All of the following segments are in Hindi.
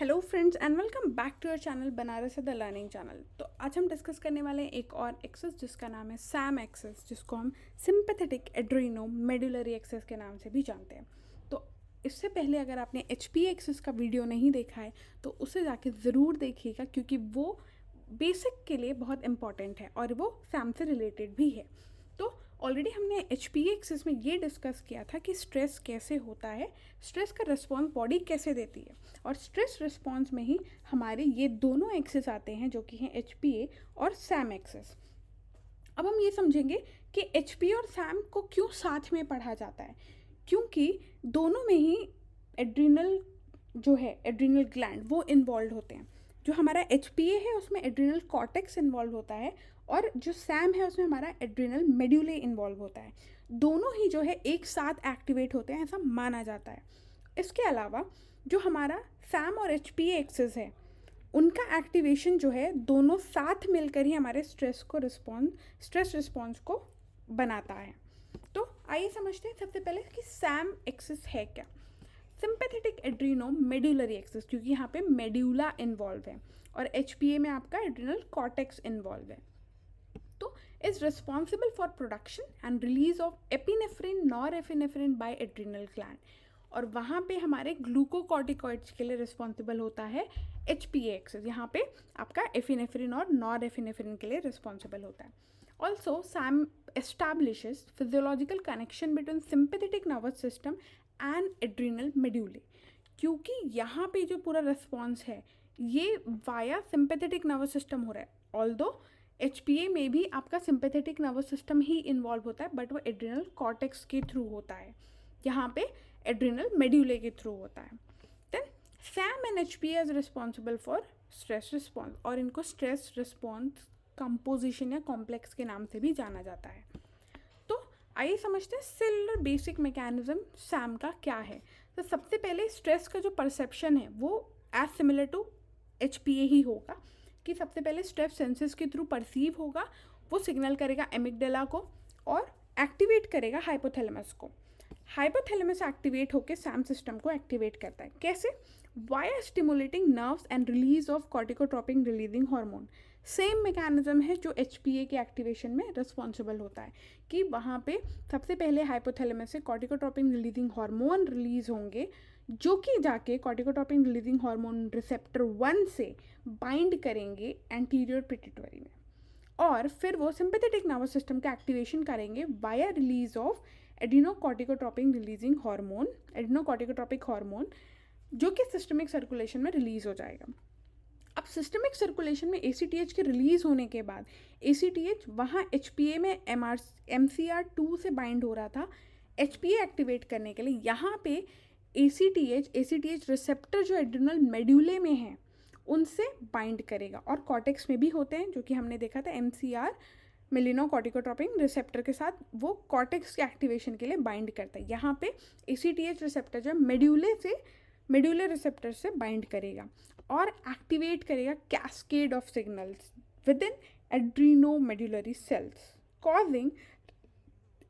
Hello friends and welcome back to your channel Banaras the learning channel. तो आज हम डिस्कस करने वाले हैं एक और एक्सेस जिसका नाम है सैम एक्सेस, जिसको हम सिंपैथेटिक एड्रेनो मेडुलरी एक्सेस के नाम से भी जानते हैं। तो इससे पहले अगर आपने एच पी एक्सेस का वीडियो नहीं देखा है तो उसे जाके ज़रूर देखिएगा, क्योंकि वो बेसिक के लिए बहुत इंपॉर्टेंट है और वो सैम से रिलेटेड भी है। तो ऑलरेडी हमने एच पी एक्सेस में ये डिस्कस किया था कि स्ट्रेस कैसे होता है, स्ट्रेस का रिस्पॉन्स बॉडी कैसे देती है, और स्ट्रेस रिस्पॉन्स में ही हमारे ये दोनों एक्सेस आते हैं जो कि हैं एच पी ए और सैम एक्सेस। अब हम ये समझेंगे कि एच पी और सैम को क्यों साथ में पढ़ा जाता है, क्योंकि दोनों में ही एड्रिनल जो है, एड्रिनल ग्लैंड वो इन्वॉल्व होते हैं। जो हमारा एच पी ए है उसमें एड्रिनल कॉर्टेक्स इन्वॉल्व होता है, और जो सैम है उसमें हमारा एड्रिनल मेड्यूले इन्वॉल्व होता है। दोनों ही जो है एक साथ एक्टिवेट होते हैं, ऐसा माना जाता है। इसके अलावा जो हमारा सैम और एच पी ए एक्सेस है, उनका एक्टिवेशन जो है दोनों साथ मिलकर ही हमारे स्ट्रेस रिस्पॉन्स को बनाता है। तो आइए समझते हैं सबसे पहले कि सैम एक्सेस है क्या। सिंपैथेटिक एड्रीनो मेड्यूलरी एक्सेस, क्योंकि यहाँ पे मेड्यूला इन्वॉल्व है, और एच पी ए में आपका एड्रिनल कॉर्टेक्स इन्वॉल्व है। तो is responsible for production and release of epinephrine norepinephrine by adrenal gland, और वहाँ पे हमारे ग्लूकोकॉर्टिकॉइड्स के लिए रिस्पॉन्सिबल होता है एच पी ए एक्सेस। यहाँ पे आपका एफिनेफ्रिन और नॉरएपिनेफ्रिन के लिए रिस्पॉन्सिबल होता है। Also SAM establishes physiological connection between sympathetic nervous system and adrenal medulla, क्योंकि यहाँ पे जो पूरा रिस्पॉन्स है ये वाया सिंपैथेटिक नर्वस सिस्टम हो रहा है। ऑल्दो एच पी ए में भी आपका सिंपैथेटिक नर्वस सिस्टम ही इन्वॉल्व होता है, बट वो एड्रिनल कॉर्टेक्स के थ्रू होता है, यहाँ पे एड्रिनल मेड्यूले के थ्रू होता है। Then SAM and H P A is responsible for stress response, और इनको स्ट्रेस रिस्पॉन्स कंपोजिशन या कॉम्प्लेक्स के नाम से भी जाना जाता है। तो आइए समझते हैं सेलुलर बेसिक मैकेनिज्म सैम का क्या है। तो सबसे पहले स्ट्रेस का जो परसेप्शन है वो as similar to H P A ही होगा, कि सबसे पहले स्ट्रेस सेंसेस के थ्रू परसीव होगा, वो सिग्नल करेगा एमिगडाला को और एक्टिवेट करेगा हाइपोथैलेमस को। हाइपोथैलेमस एक्टिवेट होकर सैम सिस्टम को एक्टिवेट करता है। कैसे? Via stimulating nerves and release of corticotropin releasing hormone. Same mechanism है जो एच पी ए के एक्टिवेशन में रिस्पॉन्सिबल होता है, कि वहाँ पे सबसे पहले हाइपोथैलेमस से कॉर्टिकोट्रोपिन रिलीजिंग हार्मोन रिलीज होंगे, जो कि जाके कॉर्टिकोट्रोपिन रिलीजिंग हार्मोन रिसेप्टर 1 से बाइंड करेंगे एंटीरियर पिट्यूटरी में, और फिर वो सिंपैथेटिक नर्वस सिस्टम का एक्टिवेशन करेंगे via release of adrenocorticotropin releasing hormone, adrenocorticotropic hormone, जो कि सिस्टमिक सर्कुलेशन में रिलीज हो जाएगा। अब सिस्टमिक सर्कुलेशन में ACTH के रिलीज होने के बाद ACTH वहाँ HPA में MCR2 से बाइंड हो रहा था HPA एक्टिवेट करने के लिए। यहाँ पे ACTH रिसेप्टर जो एड्रिनल मेड्यूले में है उनसे बाइंड करेगा, और कॉर्टेक्स में भी होते हैं, जो कि हमने देखा था MCR मेलिनोकॉर्टिकोट्रोपिन रिसेप्टर के साथ वो कॉर्टेक्स के एक्टिवेशन के लिए बाइंड करता है। यहाँ पे ACTH रिसेप्टर जो मेड्यूलर रिसेप्टर से बाइंड करेगा और एक्टिवेट करेगा cascade of signals with in adrenomedullary cells, causing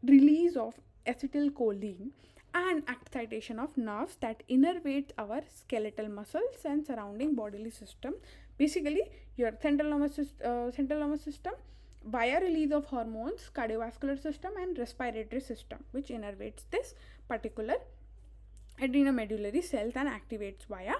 release of acetylcholine and excitation of nerves that innervate our skeletal muscles and surrounding bodily system. Basically, your central nervous system via release of hormones, cardiovascular system and respiratory system, which innervates this particular adrenomedullary cells and activates via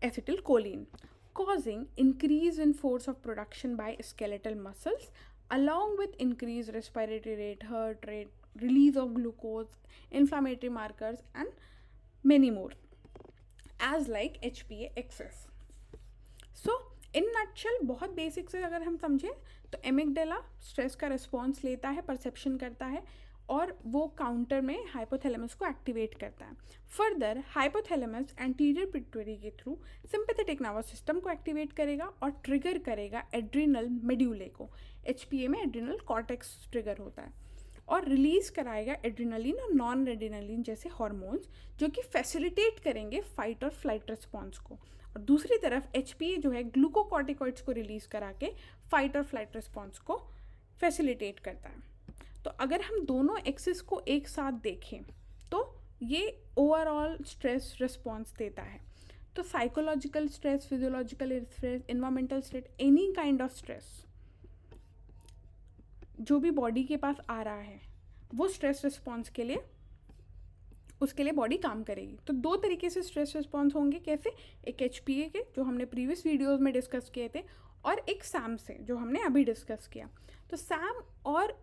acetylcholine, causing increase in force of production by skeletal muscles along with increased respiratory rate, heart rate, release of glucose, inflammatory markers and many more, as like HPA excess. So in nutshell बहुत बेसिक से अगर हम समझें तो एमिगडाला स्ट्रेस का रिस्पॉन्स लेता है, परसेप्शन करता है, और वो काउंटर में हाइपोथैलेमस को एक्टिवेट करता है। फर्दर हाइपोथैलेमस एंटीरियर पिट्यूटरी के थ्रू सिंपैथेटिक नर्वस सिस्टम को एक्टिवेट करेगा और ट्रिगर करेगा एड्रिनल मेड्यूले को। HPA में एड्रिनल कॉर्टेक्स ट्रिगर होता है, और रिलीज कराएगा एड्रिनलिन और नॉन एड्रिनलिन जैसे हार्मोन्स, जो कि फैसिलिटेट करेंगे फाइट और फ्लाइट रिस्पॉन्स को। और दूसरी तरफ HPA जो है ग्लूकोकॉर्टिकॉइड्स को रिलीज करा के फाइट और फ्लाइट रिस्पॉन्स को फैसिलिटेट करता है। तो अगर हम दोनों एक्सिस को एक साथ देखें तो ये ओवरऑल स्ट्रेस रिस्पॉन्स देता है। तो psychological stress, physiological stress, environmental stress, any kind of stress जो भी बॉडी के पास आ रहा है वो स्ट्रेस रिस्पॉन्स के लिए, उसके लिए बॉडी काम करेगी। तो दो तरीके से स्ट्रेस रिस्पॉन्स होंगे, कैसे? एक HPA के जो हमने प्रीवियस वीडियोस में डिस्कस किए थे, और एक SAM से जो हमने अभी डिस्कस किया। तो SAM और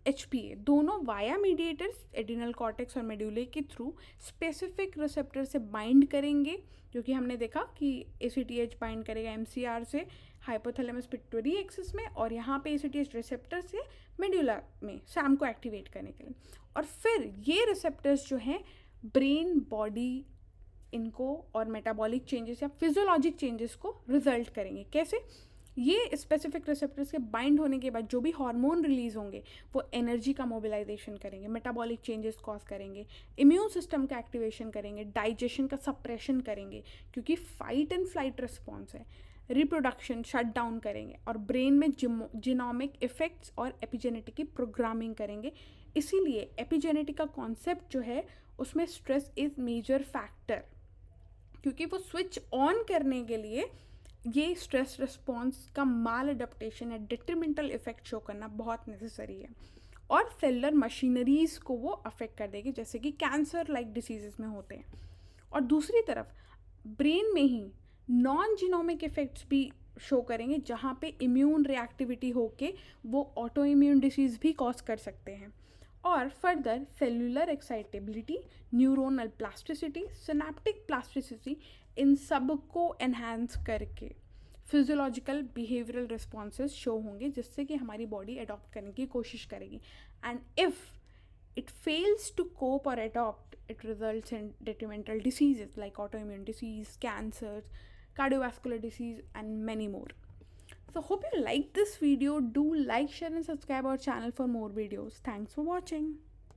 HPA दोनों वाया मीडिएटर्स एड्रिनल कॉर्टेक्स और मेडुले के थ्रू स्पेसिफिक रिसेप्टर से बाइंड करेंगे, क्योंकि हमने देखा कि ACTH बाइंड करेगा MCR से हाइपोथैलेमस पिट्यूटरी एक्सिस में, और यहाँ पे ACTH रिसेप्टर से मेडुला में SAM को एक्टिवेट करने के लिए। और फिर ये रिसेप्टर्स जो हैं ब्रेन, बॉडी इनको और मेटाबॉलिक चेंजेस या फिजियोलॉजिक चेंजेस को रिजल्ट करेंगे। कैसे? ये स्पेसिफिक रिसेप्टर्स के बाइंड होने के बाद जो भी हार्मोन रिलीज होंगे वो एनर्जी का मोबिलाइजेशन करेंगे, मेटाबॉलिक चेंजेस कॉज करेंगे, इम्यून सिस्टम का एक्टिवेशन करेंगे, डाइजेशन का सप्रेशन करेंगे, क्योंकि फाइट एंड फ्लाइट रिस्पॉन्स है, रिप्रोडक्शन शट डाउन करेंगे, और ब्रेन में जीनोमिक इफेक्ट्स और एपिजेनेटिक की प्रोग्रामिंग करेंगे। इसीलिए एपिजेनेटिक का कॉन्सेप्ट जो है उसमें स्ट्रेस इज मेजर फैक्टर, क्योंकि वो स्विच ऑन करने के लिए ये स्ट्रेस रिस्पॉन्स का माल अडेप्टेशन या डिट्रीमेंटल इफेक्ट शो करना बहुत नेसेसरी है, और सेलुलर मशीनरीज को वो अफेक्ट कर देगी, जैसे कि कैंसर लाइक डिसीजेस में होते हैं। और दूसरी तरफ ब्रेन में ही नॉन जीनोमिक इफेक्ट्स भी शो करेंगे, जहाँ पे इम्यून रिएक्टिविटी होके वो ऑटो इम्यून डिसीज़ भी कॉज कर सकते हैं। और further cellular excitability, neuronal plasticity, synaptic plasticity, इन सब को एनहांस करके फिजियोलॉजिकल बिहेवियरल रिस्पॉन्सेज शो होंगे, जिससे कि हमारी बॉडी अडॉप्ट करने की कोशिश करेगी। And if it fails to cope or adopt, it results in detrimental diseases like autoimmune disease, cancers, cardiovascular disease, and many more. So hope you like this video. Do like, share and subscribe our channel for more videos. Thanks for watching.